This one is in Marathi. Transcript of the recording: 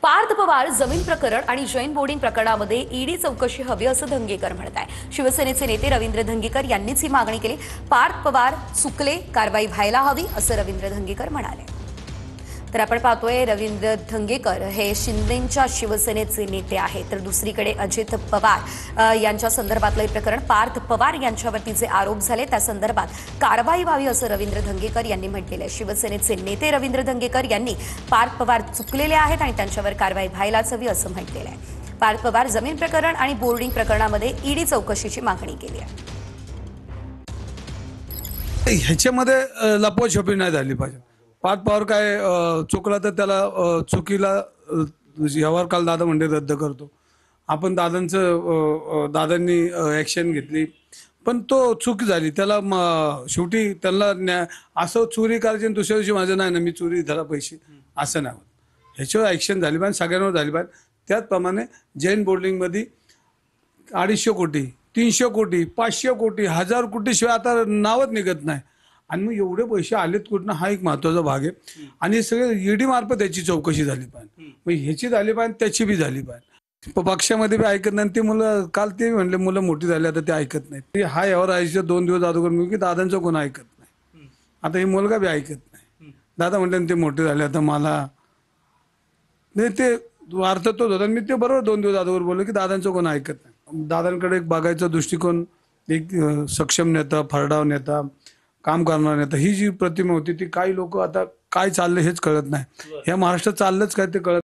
पार्थ पवार जमीन प्रकरण आणि जैन बोर्डिंग प्रकरणामध्ये ईडी चौकशी हवी असं धंगेकर म्हणत आहे। शिवसेनेचे नेते रवींद्र धंगेकर यांनीच ही मागणी केली। पार्थ पवार चुकले, कारवाई व्हायला हवी असं रवींद्र धंगेकर म्हणाले। तर आपण पाहतोय रवींद्र धंगेकर हे शिंदेंच्या शिवसेनेचे नेते आहेत, तर दुसरीकडे अजित पवार यांच्या संदर्भातलं प्रकरण पार्थ पवार यांच्यावरती जे आरोप झाले त्या संदर्भात कारवाई व्हावी असं रवींद्र धंगेकर यांनी म्हटलेलं आहे। शिवसेनेचे नेते रवींद्र धंगेकर यांनी पार्थ पवार चुकलेले आहेत आणि त्यांच्यावर कारवाई व्हायलाच हवी असं म्हटलेलं आहे। पार्थ पवार जमीन प्रकरण आणि बोर्डिंग प्रकरणामध्ये ईडी चौकशीची मागणी केली आहे। ह्याच्यामध्ये लपवाछपवी नाही झाली पाहिजे। पार्थ पवार काय चुकला तर त्याला चुकीला व्यवहार काल दादा म्हणजे रद्द करतो। आपण दादांनी ॲक्शन घेतली, पण तो चूक झाली, त्याला शेवटी त्याला असं चोरी करायची आणि दुसऱ्या दिवशी माझं नाही ना मी चोरी झाला पैसे असं नाही होत। ह्याच्यावर ॲक्शन झाली पाहिजे, सगळ्यांवर झाली पाहिजे। त्याचप्रमाणे जैन बोर्डिंगमध्ये 250 कोटी 300 कोटी 500 कोटी 1000 कोटी शिवाय आता नावच निघत नाही। आणि मग एवढे पैसे आलेत कुठनं हा एक महत्त्वाचा भाग आहे। आणि सगळे ईडी मार्फत याची चौकशी झाली पाहिजे, मग ह्याची झाली पाहिजे, त्याची बी झाली पाहिजे। पक्षामध्ये बी ऐकत नाही, ते मुलं काल ते म्हणले मुलं मोठी झाली आता ते ऐकत नाहीत। हा यावर आयच्या 2 दिवस अगोदर मी की दादांचं कोण ऐकत नाही, आता हे मुलगा बी ऐकत नाही। दादा म्हटलं ते मोठे झाले आता मला नाही, ते अर्थ तोच होता। मी ते बरोबर 2 दिवस अगोदर बोललो की दादांचं कोण ऐकत नाही। दादांकडे एक बघायचा दृष्टिकोन, एक सक्षम नेता, फरडाव नेता, काम करणारा नेता, ही जी प्रतिमा होती ती काही लोक आता काय चाललं हेच कळत नाही। या महाराष्ट्रात चाललंच काय ते कळत